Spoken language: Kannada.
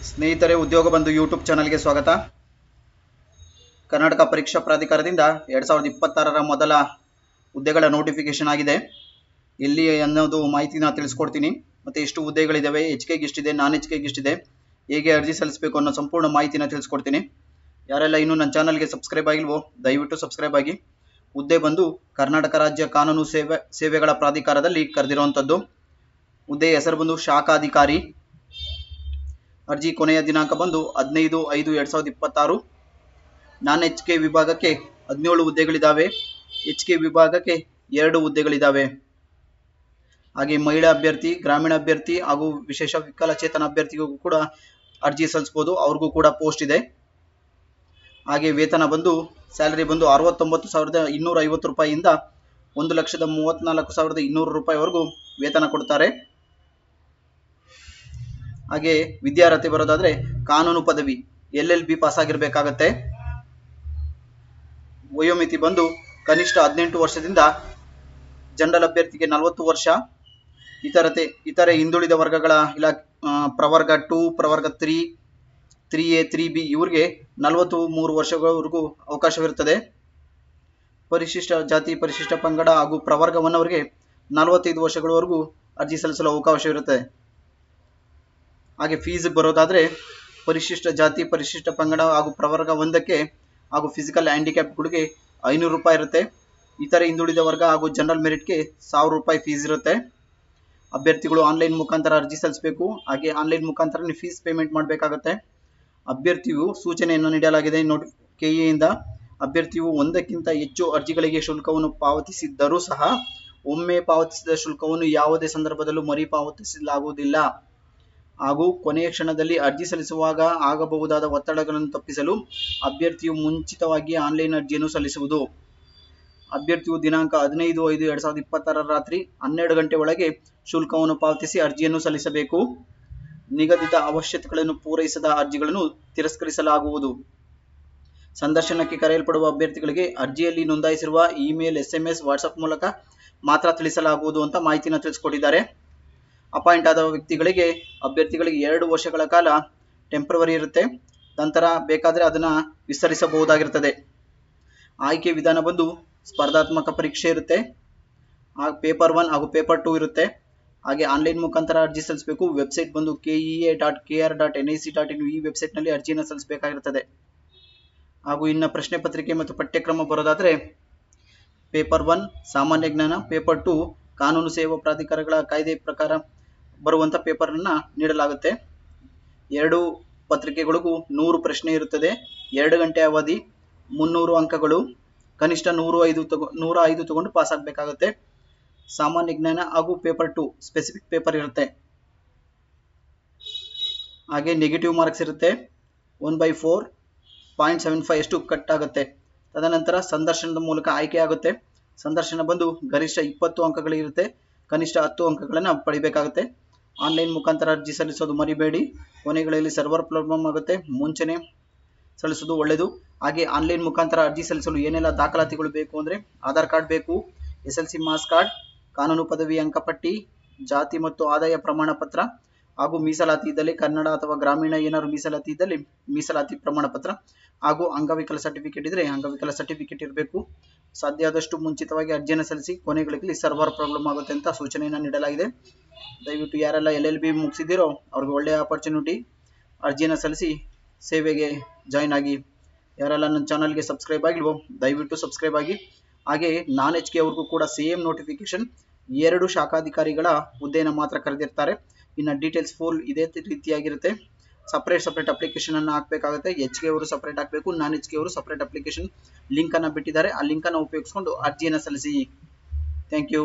ಸ್ನೇಹಿತರೆ, ಉದ್ಯೋಗ ಬಂಧು ಯೂಟ್ಯೂಬ್ ಚಾನಲ್ಗೆ ಸ್ವಾಗತ. ಕರ್ನಾಟಕ ಪರೀಕ್ಷಾ ಪ್ರಾಧಿಕಾರದಿಂದ 2026ರ ಮೊದಲ ಹುದ್ದೆಗಳ ನೋಟಿಫಿಕೇಶನ್ ಆಗಿದೆ. ಎಲ್ಲಿ ಅನ್ನೋದು ಮಾಹಿತಿನ ತಿಳಿಸ್ಕೊಡ್ತೀನಿ. ಮತ್ತು ಎಷ್ಟು ಹುದ್ದೆಗಳಿದ್ದಾವೆ, HKಗೆ ಎಷ್ಟಿದೆ, ನಾನ್ HKಗೆ ಎಷ್ಟಿದೆ, ಹೇಗೆ ಅರ್ಜಿ ಸಲ್ಲಿಸಬೇಕು ಅನ್ನೋ ಸಂಪೂರ್ಣ ಮಾಹಿತಿನ ತಿಳಿಸ್ಕೊಡ್ತೀನಿ. ಯಾರೆಲ್ಲ ಇನ್ನೂ ನನ್ನ ಚಾನಲ್ಗೆ ಸಬ್ಸ್ಕ್ರೈಬ್ ಆಗಿಲ್ವೋ ದಯವಿಟ್ಟು ಸಬ್ಸ್ಕ್ರೈಬ್ ಆಗಿ. ಹುದ್ದೆ ಬಂದು ಕರ್ನಾಟಕ ರಾಜ್ಯ ಕಾನೂನು ಸೇವೆಗಳ ಪ್ರಾಧಿಕಾರದಲ್ಲಿ ಕರೆದಿರುವಂಥದ್ದು. ಹುದ್ದೆ ಹೆಸರು ಬಂದು ಶಾಖಾಧಿಕಾರಿ. ಅರ್ಜಿ ಕೊನೆಯ ದಿನಾಂಕ ಬಂದು 15/5/2026. ನಾನ್ HK ವಿಭಾಗಕ್ಕೆ 17 ಹುದ್ದೆಗಳಿದ್ದಾವೆ. HK ವಿಭಾಗಕ್ಕೆ 2 ಹುದ್ದೆಗಳಿದ್ದಾವೆ. ಹಾಗೆ ಮಹಿಳಾ ಅಭ್ಯರ್ಥಿ, ಗ್ರಾಮೀಣ ಅಭ್ಯರ್ಥಿ ಹಾಗೂ ವಿಶೇಷ ವಿಕಲಚೇತನ ಅಭ್ಯರ್ಥಿಗೂ ಕೂಡ ಅರ್ಜಿ ಸಲ್ಲಿಸಬಹುದು. ಅವ್ರಿಗೂ ಕೂಡ ಪೋಸ್ಟ್ ಇದೆ. ಹಾಗೆ ವೇತನ ಬಂದು ಸ್ಯಾಲರಿ ಬಂದು 69,250 ರೂಪಾಯಿಯಿಂದ 1,34,200 ರೂಪಾಯಿವರೆಗೂ ವೇತನ ಕೊಡ್ತಾರೆ. ಹಾಗೆ ವಿದ್ಯಾರ್ಹತೆ ಬರೋದಾದ್ರೆ ಕಾನೂನು ಪದವಿ LLB ಪಾಸ್ ಆಗಿರ್ಬೇಕಾಗತ್ತೆ. ವಯೋಮಿತಿ ಬಂದು ಕನಿಷ್ಠ 18 ವರ್ಷದಿಂದ ಜನರಲ್ ಅಭ್ಯರ್ಥಿಗೆ 40 ವರ್ಷ, ಇತರೆ ಹಿಂದುಳಿದ ವರ್ಗಗಳ ಪ್ರವರ್ಗ 2, ಪ್ರವರ್ಗ 3, 3A, 3B ಇವ್ರಿಗೆ 43 ವರ್ಷಗಳವರೆಗೂ ಅವಕಾಶವಿರುತ್ತದೆ. ಪರಿಶಿಷ್ಟ ಜಾತಿ, ಪರಿಶಿಷ್ಟ ಪಂಗಡ ಹಾಗೂ ಪ್ರವರ್ಗ 1 ಅವರಿಗೆ 45 ವರ್ಷಗಳವರೆಗೂ ಅರ್ಜಿ ಸಲ್ಲಿಸಲು ಅವಕಾಶವಿರುತ್ತದೆ. ಹಾಗೆ ಫೀಸ್ ಬರೋದಾದ್ರೆ ಪರಿಶಿಷ್ಟ ಜಾತಿ, ಪರಿಶಿಷ್ಟ ಪಂಗಡ ಹಾಗೂ ಪ್ರವರ್ಗ 1ಕ್ಕೆ ಹಾಗೂ ಫಿಸಿಕಲ್ ಹ್ಯಾಂಡಿಕ್ಯಾಪ್ಗಳಿಗೆ 500 ರೂಪಾಯಿ ಇರುತ್ತೆ. ಇತರೆ ಹಿಂದುಳಿದ ವರ್ಗ ಹಾಗೂ ಜನರಲ್ ಮೆರಿಟ್ಗೆ 1000 ರೂಪಾಯಿ ಫೀಸ್ ಇರುತ್ತೆ. ಅಭ್ಯರ್ಥಿಗಳು ಆನ್ಲೈನ್ ಮುಖಾಂತರ ಅರ್ಜಿ ಸಲ್ಲಿಸಬೇಕು. ಹಾಗೆ ಆನ್ಲೈನ್ ಮುಖಾಂತರ ಫೀಸ್ ಪೇಮೆಂಟ್ ಮಾಡಬೇಕಾಗುತ್ತೆ. ಅಭ್ಯರ್ಥಿಯು ಸೂಚನೆಯನ್ನು ನೀಡಲಾಗಿದೆ KEಯಿಂದ. ಅಭ್ಯರ್ಥಿಯು ಒಂದಕ್ಕಿಂತ ಹೆಚ್ಚು ಅರ್ಜಿಗಳಿಗೆ ಶುಲ್ಕವನ್ನು ಪಾವತಿಸಿದ್ದರೂ ಸಹ ಒಮ್ಮೆ ಪಾವತಿಸಿದ ಶುಲ್ಕವನ್ನು ಯಾವುದೇ ಸಂದರ್ಭದಲ್ಲೂ ಮರುಪಾವತಿಸಲಾಗುವುದಿಲ್ಲ. ಹಾಗೂ ಕೊನೆಯ ಕ್ಷಣದಲ್ಲಿ ಅರ್ಜಿ ಸಲ್ಲಿಸುವಾಗ ಆಗಬಹುದಾದ ಒತ್ತಡಗಳನ್ನು ತಪ್ಪಿಸಲು ಅಭ್ಯರ್ಥಿಯು ಮುಂಚಿತವಾಗಿ ಆನ್ಲೈನ್ ಅರ್ಜಿಯನ್ನು ಸಲ್ಲಿಸುವುದು. ಅಭ್ಯರ್ಥಿಯು ದಿನಾಂಕ 15/5/2026 ರಾತ್ರಿ 12 ಗಂಟೆ ಒಳಗೆ ಶುಲ್ಕವನ್ನು ಪಾವತಿಸಿ ಅರ್ಜಿಯನ್ನು ಸಲ್ಲಿಸಬೇಕು. ನಿಗದಿತ ಅವಶ್ಯಕತೆಗಳನ್ನು ಪೂರೈಸದ ಅರ್ಜಿಗಳನ್ನು ತಿರಸ್ಕರಿಸಲಾಗುವುದು. ಸಂದರ್ಶನಕ್ಕೆ ಕರೆಯಲ್ಪಡುವ ಅಭ್ಯರ್ಥಿಗಳಿಗೆ ಅರ್ಜಿಯಲ್ಲಿ ನೋಂದಾಯಿಸಿರುವ ಇಮೇಲ್, SMS, ವಾಟ್ಸಪ್ ಮೂಲಕ ಮಾತ್ರ ತಿಳಿಸಲಾಗುವುದು ಅಂತ ಮಾಹಿತಿನ ತಿಳಿಸ್ಕೊಟ್ಟಿದ್ದಾರೆ. ಅಪಾಯಿಂಟ್ ಆದ ಅಭ್ಯರ್ಥಿಗಳಿಗೆ 2 ವರ್ಷಗಳ ಕಾಲ ಟೆಂಪ್ರವರಿ ಇರುತ್ತೆ. ನಂತರ ಬೇಕಾದರೆ ಅದನ್ನು ವಿಸ್ತರಿಸಬಹುದಾಗಿರ್ತದೆ. ಆಯ್ಕೆ ವಿಧಾನ ಬಂದು ಸ್ಪರ್ಧಾತ್ಮಕ ಪರೀಕ್ಷೆ ಇರುತ್ತೆ. ಪೇಪರ್ 1 ಹಾಗೂ ಪೇಪರ್ 2 ಇರುತ್ತೆ. ಹಾಗೆ ಆನ್ಲೈನ್ ಮುಖಾಂತರ ಅರ್ಜಿ ಸಲ್ಲಿಸಬೇಕು. ವೆಬ್ಸೈಟ್ ಬಂದು kea.kr.nic.in ಈ ವೆಬ್ಸೈಟ್ನಲ್ಲಿ ಅರ್ಜಿಯನ್ನು ಸಲ್ಲಿಸಬೇಕಾಗಿರುತ್ತದೆ. ಹಾಗೂ ಇನ್ನು ಪ್ರಶ್ನೆ ಪತ್ರಿಕೆ ಮತ್ತು ಪಠ್ಯಕ್ರಮ ಬರೋದಾದರೆ ಪೇಪರ್ 1 ಸಾಮಾನ್ಯ ಜ್ಞಾನ, ಪೇಪರ್ 2 ಕಾನೂನು ಸೇವಾ ಪ್ರಾಧಿಕಾರಗಳ ಕಾಯ್ದೆ ಪ್ರಕಾರ ಬರುವಂಥ ಪೇಪರನ್ನು ನೀಡಲಾಗುತ್ತೆ. 2 ಪತ್ರಿಕೆಗಳಿಗೂ 100 ಪ್ರಶ್ನೆ ಇರುತ್ತದೆ. 2 ಗಂಟೆ ಅವಧಿ, 300 ಅಂಕಗಳು, ಕನಿಷ್ಠ 105 ತಗೊಂಡು ಪಾಸ್ ಆಗಬೇಕಾಗುತ್ತೆ. ಸಾಮಾನ್ಯ ಜ್ಞಾನ ಹಾಗೂ ಪೇಪರ್ 2 ಸ್ಪೆಸಿಫಿಕ್ ಪೇಪರ್ ಇರುತ್ತೆ. ಹಾಗೆ ನೆಗೆಟಿವ್ ಮಾರ್ಕ್ಸ್ ಇರುತ್ತೆ. 1/4.75 ಅಷ್ಟು ಕಟ್ ಆಗುತ್ತೆ. ತದನಂತರ ಸಂದರ್ಶನದ ಮೂಲಕ ಆಯ್ಕೆ ಆಗುತ್ತೆ. ಸಂದರ್ಶನ ಬಂದು ಗರಿಷ್ಠ 20 ಅಂಕಗಳಿರುತ್ತೆ. ಕನಿಷ್ಠ 10 ಅಂಕಗಳನ್ನು ಪಡಿಬೇಕಾಗುತ್ತೆ. ಆನ್ಲೈನ್ ಮುಖಾಂತರ ಅರ್ಜಿ ಸಲ್ಲಿಸೋದು ಮರಿಬೇಡಿ. ಕೊನೆಗಳಲ್ಲಿ ಸರ್ವರ್ ಪ್ರಾಬ್ಲಮ್ ಆಗುತ್ತೆ. ಮುಂಚೆನೆ ಸಲ್ಲಿಸೋದು ಒಳ್ಳೆಯದು. ಹಾಗೆ ಆನ್ಲೈನ್ ಮುಖಾಂತರ ಅರ್ಜಿ ಸಲ್ಲಿಸಲು ಏನೆಲ್ಲ ದಾಖಲಾತಿಗಳು ಬೇಕು ಅಂದರೆ ಆಧಾರ್ ಕಾರ್ಡ್ ಬೇಕು, SLC ಮಾಸ್ ಕಾರ್ಡ್, ಕಾನೂನು ಪದವಿ ಅಂಕಪಟ್ಟಿ, ಜಾತಿ ಮತ್ತು ಆದಾಯ ಪ್ರಮಾಣ ಪತ್ರ, ಹಾಗೂ ಮೀಸಲಾತಿ ಇದ್ದಲ್ಲಿ ಕನ್ನಡ ಅಥವಾ ಗ್ರಾಮೀಣ ಏನಾದ್ರು ಮೀಸಲಾತಿ ಇದ್ದಲ್ಲಿ ಮೀಸಲಾತಿ ಪ್ರಮಾಣ ಪತ್ರ, ಹಾಗೂ ಅಂಗವಿಕಲ ಸರ್ಟಿಫಿಕೇಟ್ ಇದ್ದರೆ ಅಂಗವಿಕಲ ಸರ್ಟಿಫಿಕೇಟ್ ಇರಬೇಕು. ಸಾಧ್ಯ ಆದಷ್ಟು ಮುಂಚಿತವಾಗಿ ಅರ್ಜಿಯನ್ನು ಸಲ್ಲಿಸಿ. ಕೊನೆಗಳಲ್ಲಿ ಸರ್ವರ್ ಪ್ರಾಬ್ಲಮ್ ಆಗುತ್ತೆ ಅಂತ ಸೂಚನೆಯನ್ನು ನೀಡಲಾಗಿದೆ. ದಯವಿಟ್ಟು ಯಾರೆಲ್ಲ LLB ಮುಗಿಸಿದ್ದೀರೋ ಅವ್ರಿಗೆ ಒಳ್ಳೆಯ ಆಪರ್ಚುನಿಟಿ. ಅರ್ಜಿಯನ್ನು ಸಲ್ಲಿಸಿ ಸೇವೆಗೆ ಜಾಯ್ನ್ ಆಗಿ. ಯಾರೆಲ್ಲ ನನ್ನ ಚಾನಲ್ಗೆ ಸಬ್ಸ್ಕ್ರೈಬ್ ಆಗಿಲ್ವೋ ದಯವಿಟ್ಟು ಸಬ್ಸ್ಕ್ರೈಬ್ ಆಗಿ. ಹಾಗೆ ನಾನ್ HK ಅವ್ರಿಗೂ ಕೂಡ ಸೇಮ್ ನೋಟಿಫಿಕೇಶನ್ 2 ಶಾಖಾಧಿಕಾರಿಗಳ ಹುದ್ದೆಯನ್ನು ಮಾತ್ರ ಕರೆದಿರ್ತಾರೆ. ಇನ್ನು ಡೀಟೇಲ್ಸ್ ಫುಲ್ ಇದೇ ರೀತಿಯಾಗಿರುತ್ತೆ. ಸಪ್ರೇಟ್ ಅಪ್ಲಿಕೇಶನ್ ಅನ್ನು ಹಾಕಬೇಕಾಗುತ್ತೆ. HK ಅವರು ಸಪ್ರೇಟ್ ಹಾಕಬೇಕು, ನಾನ್ HK ಅವರು ಸಪ್ರೇಟ್ ಅಪ್ಲಿಕೇಶನ್ ಲಿಂಕ್ ಅನ್ನು ಬಿಟ್ಟಿದ್ದಾರೆ. ಆ ಲಿಂಕ್ ಅನ್ನು ಉಪಯೋಗಿಸಿಕೊಂಡು ಅರ್ಜಿಯನ್ನು ಸಲ್ಲಿಸಿ. Thank you.